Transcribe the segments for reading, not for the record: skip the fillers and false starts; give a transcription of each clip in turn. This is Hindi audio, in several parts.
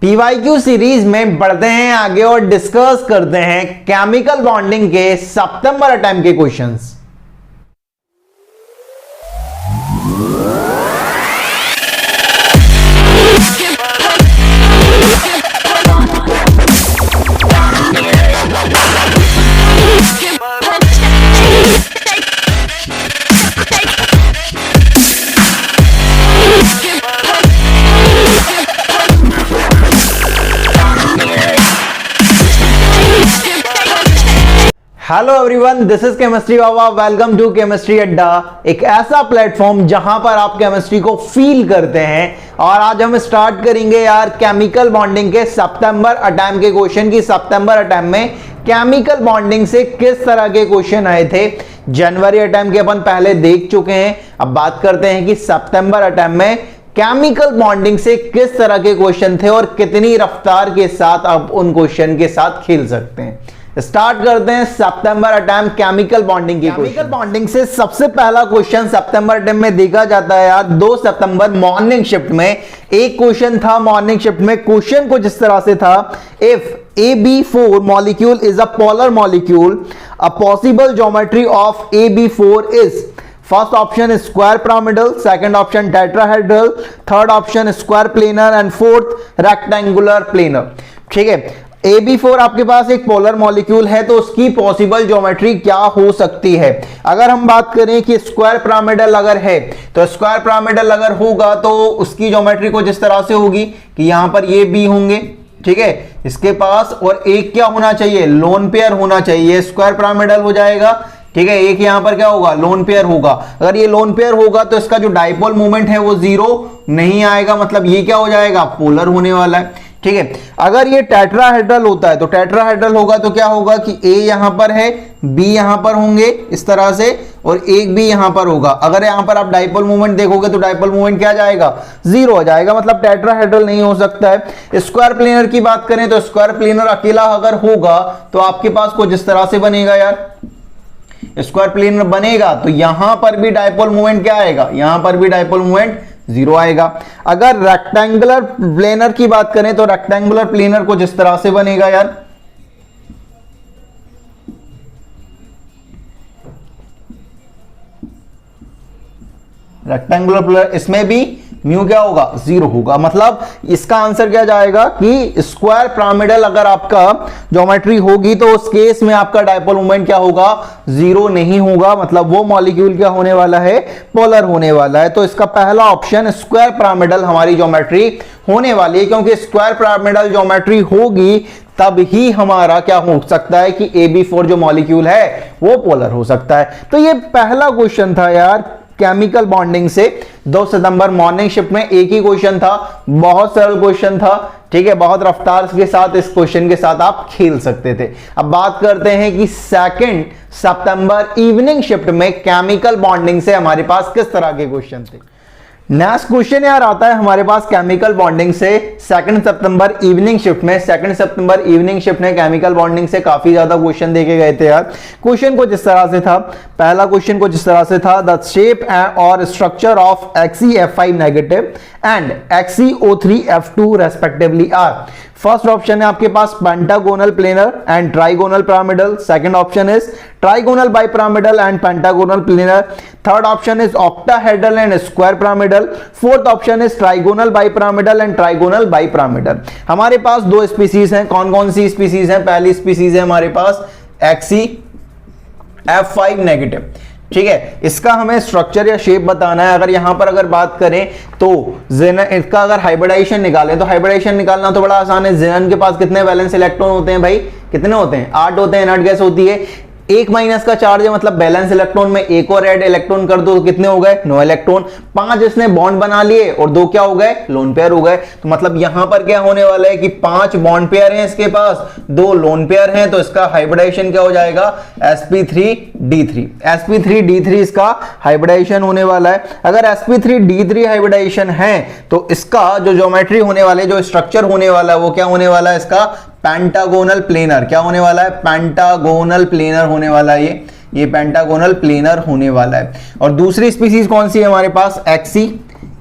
पीवाईक्यू सीरीज में बढ़ते हैं आगे और डिस्कस करते हैं केमिकल बॉन्डिंग के सितंबर अटेम्प्ट के questions. Hello everyone, this is chemistry Baba. Welcome to chemistry adda, एक ऐसा प्लेटफॉर्म जहां पर आप केमिस्ट्री को फील करते हैं। और आज हम स्टार्ट करेंगे यार केमिकल बॉन्डिंग के सितंबर अटेम्प्ट के क्वेश्चन की। सितंबर अटेम्प्ट में केमिकल बॉन्डिंग से किस तरह के क्वेश्चन आए थे। जनवरी अटेम्प्ट के अपन पहले देख चुके हैं, अब बात करते हैं कि सितंबर अटेम्प्ट में केमिकल बॉन्डिंग से किस तरह के क्वेश्चन थे और कितनी रफ्तार के साथ आप उन क्वेश्चन के साथ खेल सकते हैं। स्टार्ट करते हैं सितंबर अटेम्प्ट केमिकल बॉन्डिंग की। केमिकल बॉन्डिंग से सबसे पहला क्वेश्चन सितंबर अटेम्प्ट में देखा जाता है यार 2 सितंबर मॉर्निंग शिफ्ट में एक क्वेश्चन था। मॉर्निंग शिफ्ट में क्वेश्चन कुछ इस तरह से था, if AB4 molecule is a polar molecule, a possible geometry of AB4 is. First option is square pyramidal, second option tetrahedral, third option square planar and fourth rectangular planar. ठीक है, AB4 आपके पास एक पोलर मॉलिक्यूल है तो उसकी पॉसिबल ज्योमेट्री क्या हो सकती है। अगर हम बात करें कि स्क्वायर pyramidal अगर है तो स्क्वायर pyramidal अगर होगा तो उसकी ज्योमेट्री कुछ इस तरह से होगी कि यहां पर ये बी होंगे, ठीक है, इसके पास, और एक क्या होना चाहिए, लोन पेयर होना चाहिए, स्क्वायर pyramidal हो जाएगा। ठीक है, एक यहां पर क्या होगा, लोन पेयर होगा। अगर ये लोन पेयर होगा तो इसका जो डाइपोल मोमेंट है वो जीरो नहीं आएगा, मतलब ये क्या हो जाएगा, पोलर होने वाला है। ठीक है, अगर ये टेट्राहेड्रल होता है तो टेट्राहेड्रल होगा तो क्या होगा कि ए यहां पर है, बी यहां पर होंगे इस तरह से, और एक भी यहां पर होगा। अगर यहां पर आप डाइपोल मोमेंट देखोगे तो डाइपोल मोमेंट क्या जाएगा, जीरो हो जाएगा, मतलब टेट्राहेड्रल नहीं हो सकता है। स्क्वायर प्लेनर की बात करें तो स्क्वायर प्लेनर अकेला अगर होगा तो आपके पास कुछ इस तरह से बनेगा यार, स्क्वायर प्लेनर बनेगा तो यहां पर भी डाइपोल मोमेंट क्या आएगा, यहां पर भी डाइपोल मोमेंट जीरो आएगा। अगर रेक्टेंगुलर प्लेनर की बात करें तो रेक्टेंगुलर प्लेनर कुछ इस तरह से बनेगा यार, रेक्टेंगुलर प्लेनर, इसमें भी म्यू क्या होगा, जीरो होगा। मतलब इसका आंसर क्या जाएगा कि स्क्वायर pyramidal अगर आपका ज्योमेट्री होगी तो उस केस में आपका डाइपोल मोमेंट क्या होगा, जीरो नहीं होगा, मतलब वो मॉलिक्यूल क्या होने वाला है, पोलर होने वाला है। तो इसका पहला ऑप्शन स्क्वायर pyramidal हमारी ज्योमेट्री होने वाली है, क्योंकि स्क्वायर pyramidal ज्योमेट्री होगी तब ही हमारा क्या हो सकता है कि AB4 जो मॉलिक्यूल है वो पोलर हो सकता है। तो ये पहला क्वेश्चन था यार केमिकल बॉन्डिंग से 2 सितंबर मॉर्निंग शिफ्ट में। एक ही क्वेश्चन था, बहुत सरल क्वेश्चन था, ठीक है, बहुत रफ्तार के साथ इस क्वेश्चन के साथ आप खेल सकते थे। अब बात करते हैं कि 2 सितंबर इवनिंग शिफ्ट में केमिकल बॉन्डिंग से हमारे पास किस तरह के क्वेश्चन थे। नेक्स्ट क्वेश्चन यार आता है हमारे पास केमिकल बॉन्डिंग से 2 सितंबर इवनिंग शिफ्ट में। 2 सितंबर इवनिंग शिफ्ट में केमिकल बॉन्डिंग से काफी ज्यादा क्वेश्चन देखे गए थे यार। क्वेश्चन कुछ इस तरह से था, पहला क्वेश्चन कुछ इस तरह से था, द शेप और structure of XeF5 negative and XeO3F2 respectively are. First option है आपके पास pentagonal planar and trigonal pyramidal, second option is trigonal bipyramidal and pentagonal planar, third option is octahedral and square pyramidal, fourth option is trigonal bipyramidal and trigonal bipyramidal. हमारे पास 2 स्पीसीज हैं, कौन कौन सी स्पीसीज हैं। पहली स्पीसीज है हमारे पास XeF5 नेगेटिव, ठीक है, इसका हमें स्ट्रक्चर या शेप बताना है। अगर यहां पर अगर बात करें तो इसका अगर हाइब्रिडाइजेशन निकालें तो हाइब्रिडाइजेशन निकालना तो बड़ा आसान है। जेनन के पास कितने वैलेंस इलेक्ट्रॉन होते हैं भाई, कितने होते हैं, 8 होते हैं। इनर्ट गैस होती है, 1 माइनस का चार्ज है, मतलब बैलेंस इलेक्ट्रॉन में एक और ऐड इलेक्ट्रॉन कर दो तो कितने हो गए, 9 इलेक्ट्रॉन। 5 इसने बॉन्ड बना लिए और 2 क्या हो गए, लोन पेयर हो गए। तो मतलब यहां पर क्या होने वाला है कि 5 बॉन्ड पेयर हैं इसके पास, 2 लोन पेयर हैं, तो इसका हाइब्रिडाइजेशन क्या हो जाएगा, sp3d3। sp3d3 इसका हाइब्रिडाइजेशन होने वाला है। अगर sp3d3 हाइब्रिडाइजेशन है तो इसका जो ज्योमेट्री होने वाले, जो स्ट्रक्चर होने वाला है वो क्या होने वाला है, इसका पेंटागोनल प्लेनर। क्या होने वाला है, पेंटागोनल प्लेनर होने वाला है ये पेंटागोनल प्लेनर होने वाला है। और दूसरी स्पीसीज कौन सी है हमारे पास,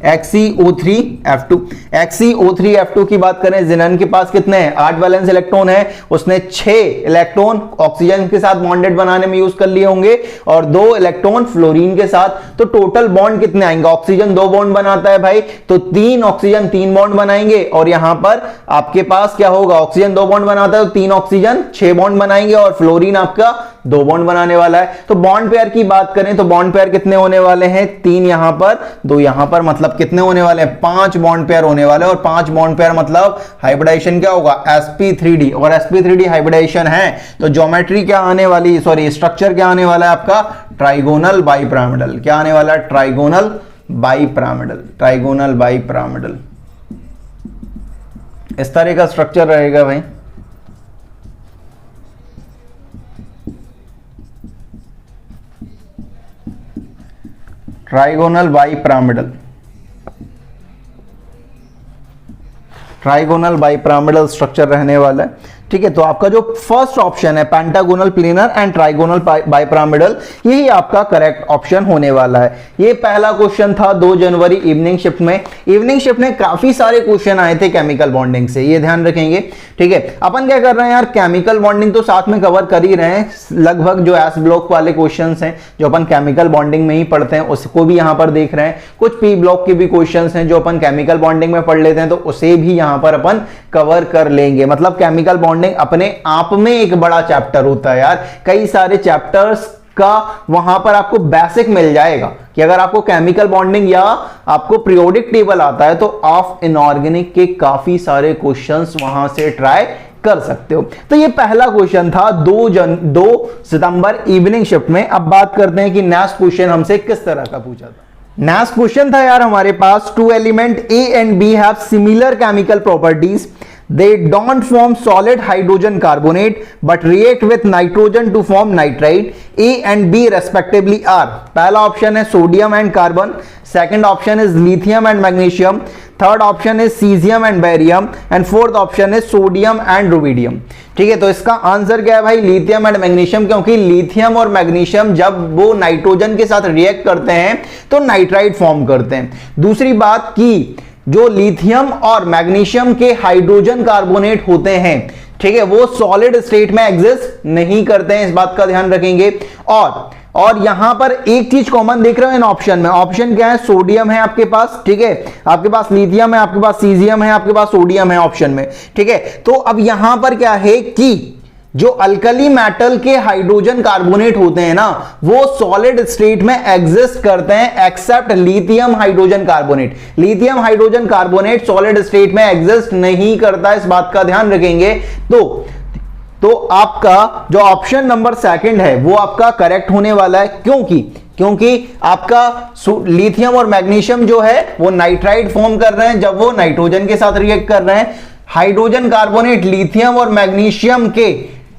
HCO3F2। HCO3F2 की बात करें, जिनन के पास कितने हैं, 8 वैलेंस इलेक्ट्रॉन है, उसने 6 इलेक्ट्रॉन ऑक्सीजन के साथ बॉन्डेड बनाने में यूज कर लिए होंगे और 2 इलेक्ट्रॉन फ्लोरीन के साथ। तो टोटल बॉन्ड कितने आएंगे, ऑक्सीजन 2 बॉन्ड बनाता है भाई, तो 3 ऑक्सीजन 3 बॉन्ड बनाएंगे और यहां पर आपके पास क्या होगा, ऑक्सीजन 2 बॉन्ड बनाता है तो 3 ऑक्सीजन 6 बॉन्ड बनाएंगे और फ्लोरीन आपका 2 बॉन्ड बनाने वाला है। तो बॉन्ड पेयर की बात करें तो बॉन्ड पेयर कितने होने वाले हैं, 3 यहां पर 2 यहां पर, मतलब कितने होने वाले हैं, 5 बॉन्ड पेयर होने वाले हैं। और 5 बॉन्ड पेयर मतलब हाइब्रिडाइजेशन क्या होगा, sp3d, और sp3d हाइब्रिडाइजेशन है तो ज्योमेट्री क्या आने वाली, सॉरी स्ट्रक्चर क्या आने वाला है आपका, ट्राइगोनल बाइपिरामिडल। क्या आने वाला है, ट्राइगोनल बाइपिरामिडल, ट्राइगोनल बाइपिरामिडल, इस तरह का स्ट्रक्चर रहेगा भाई। Trigonal bipyramidal, trigonal bipyramidal structure रहने वाला है। ठीक है, तो आपका जो फर्स्ट ऑप्शन है pentagonal planar and trigonal bipyramidal, यही आपका करेक्ट ऑप्शन होने वाला है। ये पहला क्वेश्चन था 2 जनवरी इवनिंग शिफ्ट में। इवनिंग शिफ्ट में काफी सारे क्वेश्चन आए थे केमिकल बॉन्डिंग से, ये ध्यान रखेंगे। ठीक है, अपन क्या कर रहे हैं यार, केमिकल बॉन्डिंग तो साथ में कवर कर ही रहे हैं, लगभग जो एस ब्लॉक वाले क्वेश्चंस हैं जो अपन केमिकल बॉन्डिंग में ही पढ़ते हैं उसको भी यहां पर देख रहे हैं। कुछ पी ब्लॉक के भी क्वेश्चंस हैं जो अपन केमिकल बॉन्डिंग में पढ़ लेते हैं तो उसे भी यहां पर अपन कवर कर लेंगे। मतलब केमिकल बॉन्डिंग अपने आप में एक बड़ा चैप्टर होता है यार, कई सारे चैप्टर्स का वहां पर आपको बेसिक मिल जाएगा कि अगर आपको केमिकल बॉन्डिंग या आपको पीरियोडिक टेबल आता है तो ऑफ इनऑर्गेनिक के काफी सारे क्वेश्चंस वहां से ट्राई कर सकते हो। तो ये पहला क्वेश्चन था 2 सितंबर इवनिंग शिफ्ट में। अब बात करते हैं कि नेक्स्ट क्वेश्चन हमसे किस तरह का पूछा था। नेक्स्ट क्वेश्चन था यार हमारे पास, 2 element A and B have similar chemical properties. They don't form solid hydrogen carbonate but react with nitrogen to form nitride. A and B respectively are, पहला ऑप्शन है sodium and carbon, second option is lithium and magnesium, third option is caesium and barium and fourth option is sodium and rubidium. ठीक है, तो इसका आंसर क्या है भाई, लिथियम एंड मैग्नीशियम, क्योंकि लिथियम और मैग्नीशियम जब वो नाइट्रोजन के साथ रिएक्ट करते हैं तो नाइट्राइड फॉर्म करते हैं। दूसरी बात की जो लिथियम और मैग्नीशियम के हाइड्रोजन कार्बोनेट होते हैं, ठीक है, वो सॉलिड स्टेट में एग्जिस्ट नहीं करते हैं, इस बात का ध्यान रखेंगे। और यहां पर एक चीज कॉमन देख रहे हो इन ऑप्शन में, ऑप्शन क्या है, सोडियम है आपके पास, ठीक है, आपके पास लिथियम है, आपके पास सीजियम है, आपके पास सोडियम है ऑप्शन में। ठीक है, तो अब यहां पर क्या है कि जो अल्कली मेटल के हाइड्रोजन कार्बोनेट होते हैं ना, वो सॉलिड स्टेट में एग्जिस्ट करते हैं except lithium hydrogen carbonate. Lithium hydrogen carbonate solid state में एग्जिस्ट नहीं करता, इस बात का ध्यान रखेंगे। तो आपका जो ऑप्शन नंबर सेकंड है वो आपका करेक्ट होने वाला है। क्योंकि आपका लिथियम और मैग्नीशियम जो है वो नाइट्राइड फॉर्म कर रहे हैं जब वो नाइट्रोजन के साथ रिएक्ट कर रहे हैं। हाइड्रोजन कार्बोनेट लिथियम और मैग्नीशियम के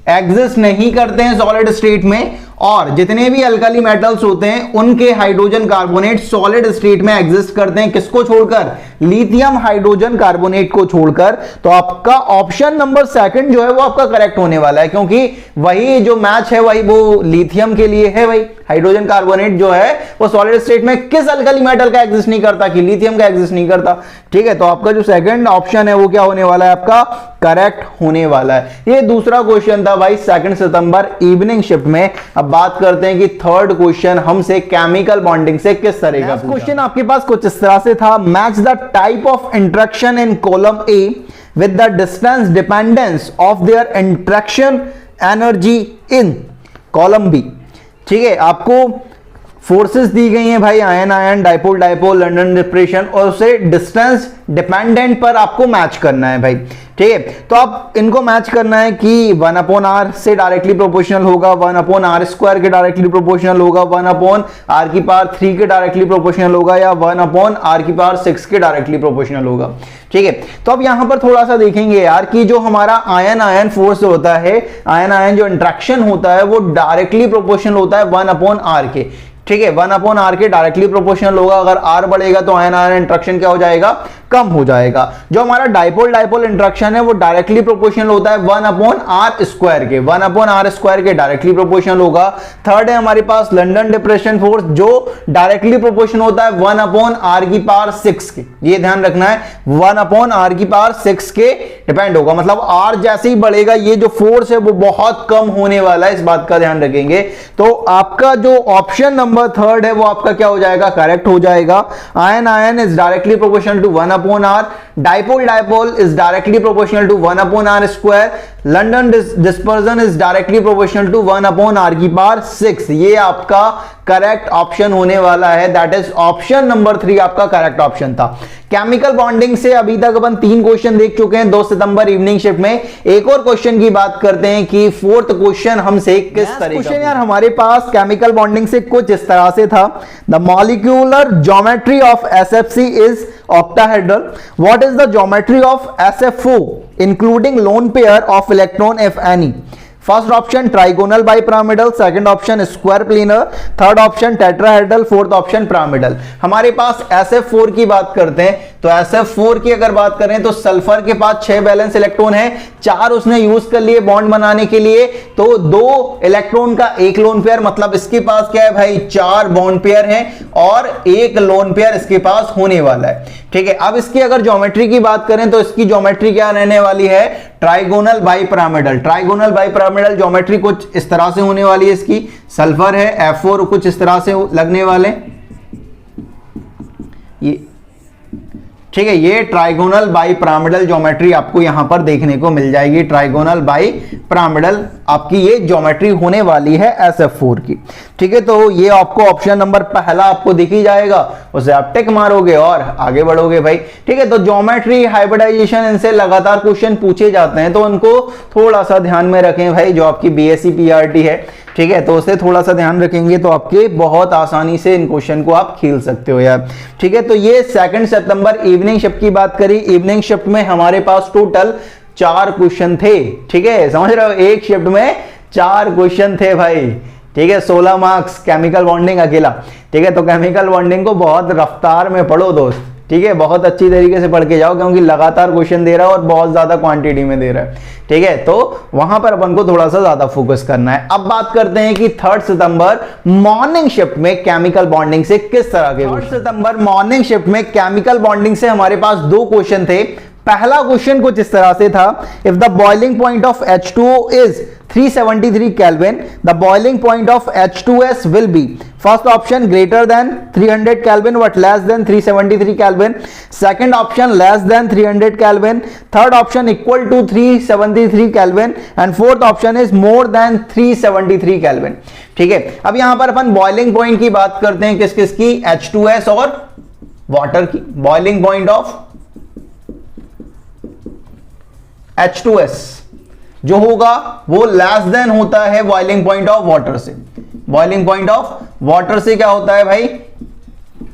एग्जिस्ट नहीं करते हैं सॉलिड स्टेट में, और जितने भी अल्कली मेटल्स होते हैं उनके हाइड्रोजन कार्बोनेट सॉलिड स्टेट में एग्जिस्ट करते हैं, किसको छोड़कर, लिथियम हाइड्रोजन कार्बोनेट को छोड़कर। तो आपका ऑप्शन नंबर सेकंड जो है वो आपका करेक्ट होने वाला है, क्योंकि वही जो मैच है वही वो लिथियम के लिए है। भाई हाइड्रोजन कार्बोनेट जो है वो सॉलिड स्टेट में किस अल्कली मेटल का एग्जिस्ट नहीं करता, कि लिथियम का एग्जिस्ट नहीं करता। ठीक है, तो आपका जो सेकंड ऑप्शन है वो क्या होने वाला है, आपका करेक्ट होने वाला है। ये दूसरा क्वेश्चन था भाई 2 सितंबर इवनिंग शिफ्ट में। अब बात करते हैं कि थर्ड क्वेश्चन हमसे केमिकल बॉन्डिंग से किस तरह का क्वेश्चन आपके पास कुछ इस तरह से था, match the type of interaction in column A with the distance dependence of their interaction energy in column B. ठीक है, आपको फोर्सेस दी गई हैं भाई, ion ion, dipole dipole, London depression, और उसे डिस्टेंस डिपेंडेंट पर आपको मैच करना है भाई। ठीक है, तो आप इनको मैच करना है कि 1/r से डायरेक्टली प्रोपोर्शनल होगा, 1/r² के डायरेक्टली प्रोपोर्शनल होगा, 1/r³ के डायरेक्टली प्रोपोर्शनल होगा, या 1/r6 के डायरेक्टली प्रोपोर्शनल होगा। ठीक है, तो अब यहां पर थोड़ा सा देखेंगे यार कि जो हमारा आयन आयन फोर्स होता है, आयन आयन जो इंट्रैक्शन होता है वो डायरेक्टली प्रोपोर्शनल होता है 1/r के। ठीक है, 1/r के डायरेक्टली प्रोपोर्शनल होगा। अगर r बढ़ेगा तो आयन आयन इंट्रैक्शन क्या हो जाएगा, कम हो जाएगा। जो हमारा डाइपोल डाइपोल इंटरेक्शन है वो डायरेक्टली प्रोपोर्शनल होता है 1/r² के, 1/r² के डायरेक्टली प्रोपोर्शनल होगा। थर्ड है हमारे पास लंदन डिप्रेशन फोर्स, जो डायरेक्टली प्रोपोर्शनल होता है 1/r6 के। ये ध्यान रखना है, 1/r6 के डिपेंड होगा, मतलब r जैसे ही बढ़ेगा ये जो फोर्स है वो बहुत कम होने वाला है, इस बात का ध्यान रखेंगे। तो आपका जो ऑप्शन नंबर थर्ड है वो आपका क्या हो जाएगा, करेक्ट हो जाएगा। Ion ion is directly proportional to 1/r, dipole dipole is directly proportional to 1/r², London dispersion is directly proportional to 1/r6। ये आपका करेक्ट ऑप्शन होने वाला है, दैट इज ऑप्शन नंबर 3 आपका करेक्ट ऑप्शन था। केमिकल बॉन्डिंग से अभी तक अपन 3 क्वेश्चन देख चुके हैं 2 सितंबर इवनिंग शिफ्ट में। एक और क्वेश्चन की बात करते हैं कि फोर्थ क्वेश्चन हमसे किस तरह का क्वेश्चन यार हमारे पास केमिकल बॉन्डिंग से कुछ इस तरह से था। The molecular geometry of SFC is octahedral. What is the geometry of SFO including lone pair of electron if any? First option trigonal bipyramidal, second option square planar, third option tetrahedral, fourth option pyramidal. हमारे पास SF4 की बात करते हैं तो SF4 की अगर बात करें तो सल्फर के पास 6 बैलेंस इलेक्ट्रॉन है, 4 उसने यूज कर लिए बॉन्ड बनाने के लिए, तो 2 इलेक्ट्रॉन का 1 लोन पेयर, मतलब इसके पास क्या है भाई 4 बॉन्ड पेयर हैं और 1 लोन पेयर इसके पास होने वाला है। ठीक है, अब इसकी अगर ज्योमेट्री की बात करें तो इसकी ज्योमेट्री क्या रहने वाली है, trigonal bipyramidal. Trigonal bipyramidal geometry कुछ इस तरह से होने वाली है इसकी, सल्फर है F4 कुछ इस तरह से लगने वाले ये। ठीक है, ये ट्राइगोनल बाइपिरामिडल ज्योमेट्री आपको यहां पर देखने को मिल जाएगी। ट्राइगोनल बाइपिरामिडल आपकी ये ज्योमेट्री होने वाली है SF4 की। ठीक है, तो ये आपको ऑप्शन नंबर पहला आपको दिख ही जाएगा, उसे आप टिक मारोगे और आगे बढ़ोगे भाई। ठीक है, तो ज्योमेट्री हाइब्रिडाइजेशन इनसे लगातार क्वेश्चन पूछे जाते हैं, तो उनको थोड़ा सा ध्यान में रखें भाई। जो आपकी BSc PRT है, ठीक है, तो उसे थोड़ा सा ध्यान रखेंगे तो आपके बहुत आसानी से इन क्वेश्चन को आप खेल सकते हो यार। ठीक है, तो ये 2 सितंबर इवनिंग शिफ्ट की बात करी। इवनिंग शिफ्ट में हमारे पास टोटल 4 क्वेश्चन थे। ठीक है, समझ रहे हो, एक शिफ्ट में 4 क्वेश्चन थे भाई। ठीक है, 16 मार्क्स केमिकल बॉन्डिंग अकेला। ठीक है, तो केमिकल बॉन्डिंग को बहुत रफ्तार में पढ़ो दोस्त। ठीक है, बहुत अच्छी तरीके से पढ़ के जाओ, क्योंकि लगातार क्वेश्चन दे रहा है और बहुत ज्यादा क्वांटिटी में दे रहा है। ठीक है, तो वहां पर अपन को थोड़ा सा ज्यादा फोकस करना है। अब बात करते हैं कि 3 सितंबर मॉर्निंग शिफ्ट में केमिकल बॉन्डिंग से किस तरह के 3 सितंबर मॉर्निंग शिफ्ट में केमिकल बॉन्डिंग से हमारे पास 2 क्वेश्चन थे। पहला क्वेश्चन कुछ इस तरह से था, if the boiling point of H2O is 373 Kelvin, the boiling point of H2S will be first option greater than 300 Kelvin but less than 373 Kelvin, second option less than 300 Kelvin, third option equal to 373 Kelvin and fourth option is more than 373 Kelvin। ठीक है, अब यहां पर अपन बॉइलिंग पॉइंट की बात करते हैं, किस किस की, H2S और वाटर की। बॉइलिंग पॉइंट ऑफ H2S जो होगा वो लेस देन होता है बॉइलिंग पॉइंट ऑफ वाटर से। बॉइलिंग पॉइंट ऑफ वाटर से क्या होता है भाई,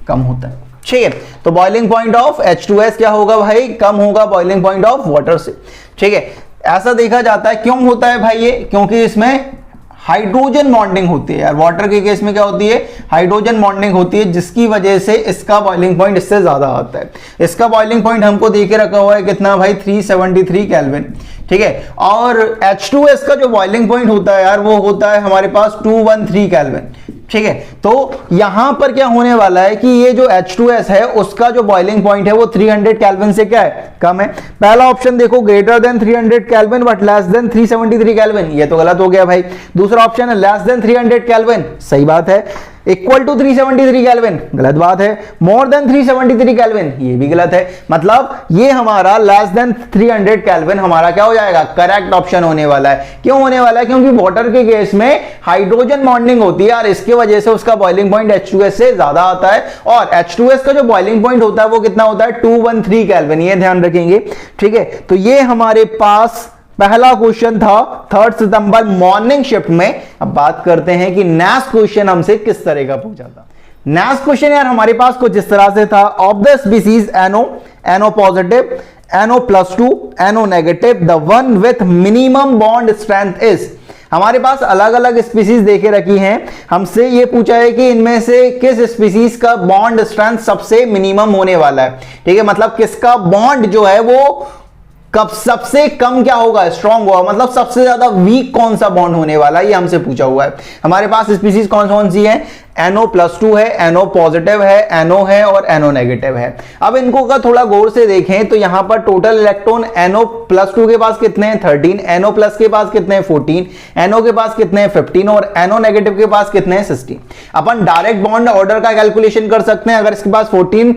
कम होता है। ठीक है, तो बॉइलिंग पॉइंट ऑफ H2S क्या होगा भाई, कम होगा बॉइलिंग पॉइंट ऑफ वाटर से। ठीक है, ऐसा देखा जाता है। क्यों होता है भाई ये, क्योंकि इसमें हाइड्रोजन बॉन्डिंग होती है यार। वाटर के केस में क्या होती है, हाइड्रोजन बॉन्डिंग होती है, जिसकी वजह से इसका बॉइलिंग पॉइंट इससे ज्यादा आता है। इसका बॉइलिंग पॉइंट हमको देके रखा हुआ है कितना भाई, 373 केल्विन। ठीक है, और H2S का जो बॉइलिंग पॉइंट होता है यार वो होता है हमारे पास 213 केल्विन। ठीक है, तो यहां पर क्या होने वाला है कि ये जो H2S है उसका जो बॉइलिंग पॉइंट है वो 300 केल्विन से क्या है, कम है। पहला ऑप्शन देखो greater than 300 kelvin but less than 373 kelvin, ये तो गलत हो गया भाई। दूसरा ऑप्शन है लेस देन 300 केल्विन, सही बात है। इक्वल टू 373 केल्विन, गलत बात है। मोर देन 373 केल्विन, ये भी गलत है। मतलब ये हमारा लेस देन 300 केल्विन हमारा क्या हो जाएगा, करेक्ट ऑप्शन होने वाला है। क्यों होने वाला है, क्योंकि वाटर के केस में हाइड्रोजन बॉन्डिंग होती है और इसके वजह से उसका बॉइलिंग पॉइंट H2S से ज्यादा आता है, और H2S का जो बॉइलिंग पॉइंट होता है वो कितना होता है, 213 केल्विन, ये ध्यान रखेंगे। ठीक है, तो ये हमारे पास पहला क्वेश्चन था 3 सितंबर मॉर्निंग शिफ्ट में। अब बात करते हैं कि नेक्स्ट क्वेश्चन हमसे किस तरह का पूछा था। नेक्स्ट क्वेश्चन यार हमारे पास कुछ इस तरह से था, of the species NO, NO positive, NO+2, NO negative, the one with minimum bond strength is. हमारे पास अलग अलग स्पीसीज देके रखी हैं, हमसे ये पूछा है कि इनमें से किस स्पीसीज का बॉन्ड स्ट्रेंथ सबसे मिनिमम होने वाला है। ठीक है, मतलब किसका बॉन्ड जो है वो कब सबसे कम क्या होगा, स्ट्रॉन्ग होगा, मतलब सबसे ज्यादा वीक कौन सा बॉन्ड होने वाला है, ये हमसे पूछा हुआ है। हमारे पास स्पीसीज कौन कौन सी है, NO+2 है, NO पॉजिटिव है, NO है और NO नेगेटिव है। अब इनको का थोड़ा गौर से देखें तो यहां पर टोटल इलेक्ट्रॉन NO+2 के पास कितने हैं 13, NO+ के पास कितने हैं 14, NO के पास कितने हैं 15 और NO नेगेटिव के पास कितने हैं 16। अपन डायरेक्ट बॉन्ड ऑर्डर का कैलकुलेशन कर सकते हैं। अगर इसके पास 14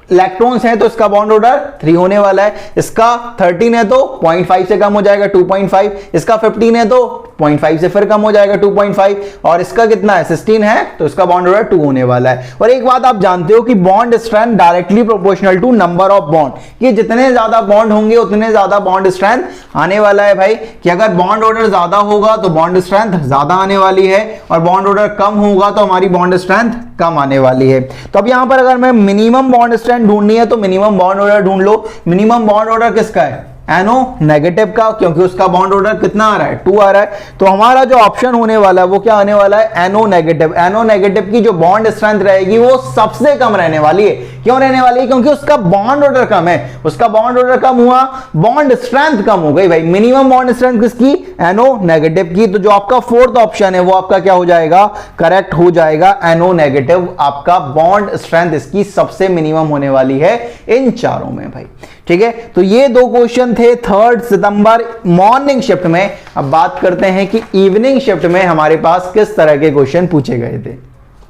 इलेक्ट्रॉन्स हैं तो इसका बॉन्ड ऑर्डर 3 होने वाला है, इसका 13 है तो 0.5 से कम हो जाएगा 2.5, इसका 15 है तो 0.5 से फिर कम हो जाएगा 2.5 और इसका कितना है 16 है तो इसका बॉन्ड ऑर्डर 2 होने वाला है। और एक बात आप जानते हो कि bond strength directly proportional to number of bond, कि जितने ज्यादा बॉन्ड होंगे उतने ज्यादा बॉन्ड स्ट्रेंथ आने वाला है भाई, कि अगर बॉन्ड ऑर्डर ज्यादा होगा तो बॉन्ड स्ट्रेंथ ज्यादा आने वाली है और बॉन्ड ऑर्डर कम होगा तो हमारी बॉन्ड स्ट्रेंथ कम आने वाली है। तो अब यहां पर अगर मैं मिनिमम बॉन्ड स्ट्रेंथ ढूंढनी है तो मिनिमम बॉन्ड ऑर्डर ढूंढ लो। मिनिमम बॉन्ड ऑर्डर किसका है, NO नेगेटिव का, क्योंकि उसका बॉन्ड ऑर्डर कितना आ रहा है 2 आ रहा है। तो हमारा जो ऑप्शन होने वाला है वो क्या आने वाला है, NO नेगेटिव। NO नेगेटिव की जो बॉन्ड स्ट्रेंथ रहेगी वो सबसे कम रहने वाली है। क्यों रहने वाली है, क्योंकि उसका बॉन्ड ऑर्डर कम है, उसका बॉन्ड ऑर्डर कम हुआ, बॉन्ड स्ट्रेंथ कम हो गई भाई। मिनिमम बॉन्ड स्ट्रेंथ किसकी, NO नेगेटिव की। तो जो आपका फोर्थ ऑप्शन है वो आपका क्या हो जाएगा, करेक्ट हो जाएगा, NO नेगेटिव आपका बॉन्ड स्ट्रेंथ इसकी सबसे मिनिमम होने वाली है इन चारों में भाई। ठीक है, तो ये 2 क्वेश्चन थे 3 सितंबर मॉर्निंग शिफ्ट में। अब बात करते हैं कि इवनिंग शिफ्ट में हमारे पास किस तरह के क्वेश्चन पूछे गए थे।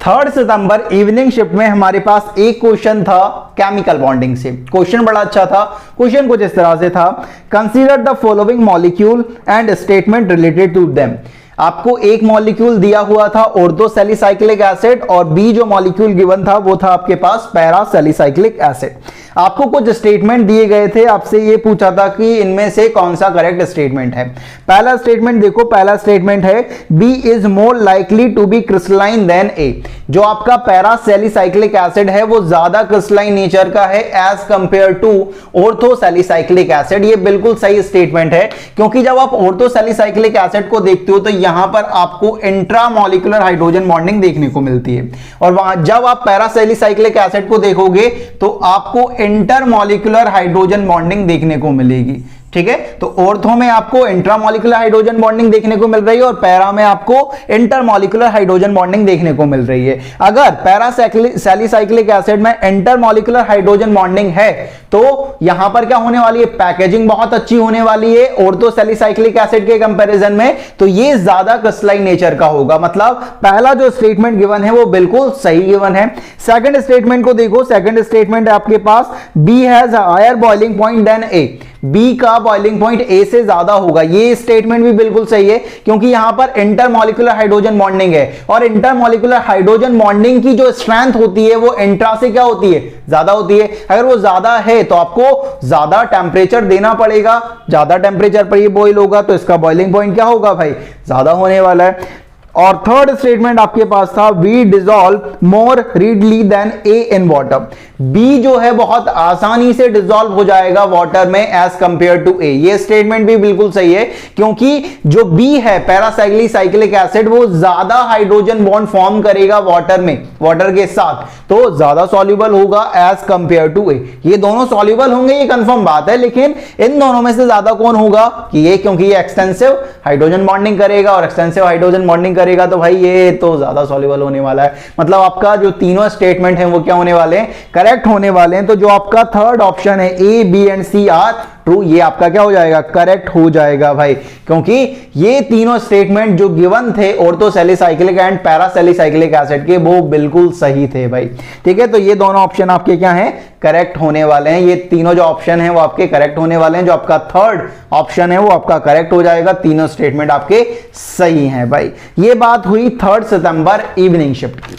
3 सितंबर इवनिंग शिफ्ट में हमारे पास एक क्वेश्चन था केमिकल बॉन्डिंग से। क्वेश्चन बड़ा अच्छा था। क्वेश्चन कुछ इस तरह से था, consider the following molecule and statement related to them. आपको एक मॉलिक्यूल दिया हुआ था ऑर्थोसैलिसाइक्लिक एसिड और बी जो मॉलिक्यूल गिवन था वो था आपके पास पैरासैलिसाइक्लिक एसिड। आपको कुछ स्टेटमेंट दिए गए थे, आपसे ये पूछा था कि इनमें से कौन सा करेक्ट स्टेटमेंट है। पहला स्टेटमेंट देखो, पहला स्टेटमेंट है B is more likely to be crystalline than A. जो आपका पैरासैलिसाइक्लिक एसिड है वो ज्यादा क्रिस्टलाइन नेचर का है एज कंपेयर टू ऑर्थोसैलिसाइक्लिक एसिड। ये बिल्कुल सही स्टेटमेंट है, क्योंकि जब आप ऑर्थोसैलिसाइक्लिक एसिड को देखते हो तो यहां पर आपको इंट्रामॉलिक्यूलर हाइड्रोजन बॉन्डिंग देखने को मिलती है, और वहां जब आप पैरासैलिसाइक्लिक एसिड को देखोगे तो आपको इंटरमॉलिक्यूलर हाइड्रोजन बॉन्डिंग देखने को मिलेगी। ठीक है, तो ऑर्थो में आपको इंट्रामॉलिक्यूलर हाइड्रोजन बॉन्डिंग देखने को मिल रही है और पैरा में आपको इंटरमॉलिक्यूलर हाइड्रोजन बॉन्डिंग देखने को मिल रही है। अगर पैरासैलिसाइक्लिक एसिड में इंटरमॉलिक्यूलर हाइड्रोजन बॉन्डिंग है तो यहां पर क्या होने वाली है, पैकेजिंग बहुत अच्छी होने वाली है ऑर्थोसैलिसाइक्लिक एसिड के कंपैरिजन में, तो ये ज्यादा क्रिस्टलाइन नेचर का होगा। मतलब पहला जो स्टेटमेंट गिवन है वो बिल्कुल सही गिवन है। सेकंड स्टेटमेंट को देखो, सेकंड स्टेटमेंट है आपके पास B has higher boiling point than A. B का बॉइलिंग पॉइंट ए से ज्यादा होगा, ये स्टेटमेंट भी बिल्कुल सही है, क्योंकि यहां पर इंटरमॉलिक्यूलर हाइड्रोजन बॉन्डिंग है और इंटरमॉलिक्यूलर हाइड्रोजन बॉन्डिंग की जो स्ट्रेंथ होती है वो इंट्रा से क्या होती है, ज्यादा होती है। अगर वो ज्यादा है तो आपको ज्यादा टेम्परेचर देना पड़ेगा, ज्यादा टेम्परेचर पर ये बॉइल होगा तो इसका बॉइलिंग पॉइंट क्या होगा भाई, ज्यादा होने वाला है। और थर्ड स्टेटमेंट आपके पास था we dissolve more readily than A in water. B जो है बहुत आसानी से डिसॉल्व हो जाएगा वाटर में एज कंपेयर टू ए। ये स्टेटमेंट भी बिल्कुल सही है, क्योंकि जो बी है पैरासैलिसाइक्लिक एसिड वो ज्यादा हाइड्रोजन बॉन्ड फॉर्म करेगा वाटर में, वाटर के साथ, तो ज्यादा सॉल्युबल होगा एज कंपेयर टू ए। ये दोनों सॉल्युबल होंगे ये कंफर्म बात है, लेकिन इन दोनों में से ज्यादा कौन होगा कि ये, क्योंकि ये एक्सटेंसिव हाइड्रोजन बॉन्डिंग करेगा और एक्सटेंसिव हाइड्रोजन बॉन्डिंग करेगा तो भाई ये तो ज्यादा सॉल्युबल होने वाला है। मतलब आपका जो तीनों स्टेटमेंट हैं वो क्या होने वाले हैं, करेक्ट होने वाले हैं। तो जो आपका थर्ड ऑप्शन है A B and C are true, ये आपका क्या हो जाएगा, करेक्ट हो जाएगा भाई, क्योंकि ये तीनों स्टेटमेंट जो गिवन थे ऑर्थोसैलिसाइक्लिक एंड पैरासैलिसाइक्लिक एसिड के वो बिल्कुल सही थे भाई। ठीक है, तो ये दोनों ऑप्शन आपके क्या हैं, करेक्ट होने वाले हैं। ये तीनों जो ऑप्शन हैं वो आपके करेक्ट होने वाले हैं। जो आपका थर्ड ऑप्शन है वो आपका करेक्ट हो जाएगा, तीनों स्टेटमेंट आपके सही हैं भाई। ये बात हुई 3 सितंबर इवनिंग शिफ्ट की।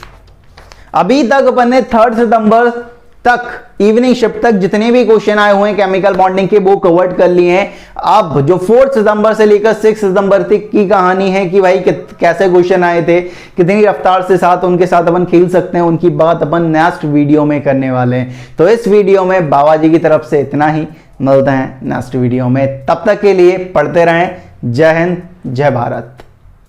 अभी तक अपन ने 3 सितंबर तक इवनिंग शिफ्ट तक जितने भी क्वेश्चन आए हुए हैं केमिकल बॉन्डिंग के वो कवर कर लिए हैं। अब जो 4 सितंबर से लेकर 6 सितंबर तक की कहानी है कि भाई कैसे क्वेश्चन आए थे, कितनी रफ्तार से साथ उनके साथ अपन खेल सकते हैं, उनकी बात अपन नेक्स्ट वीडियो में करने वाले हैं। तो इस वीडियो में बाबा जी की तरफ से इतना ही, मिलते हैं नेक्स्ट वीडियो में। तब तक के लिए पढ़ते रहें। जय हिंद, जय भारत।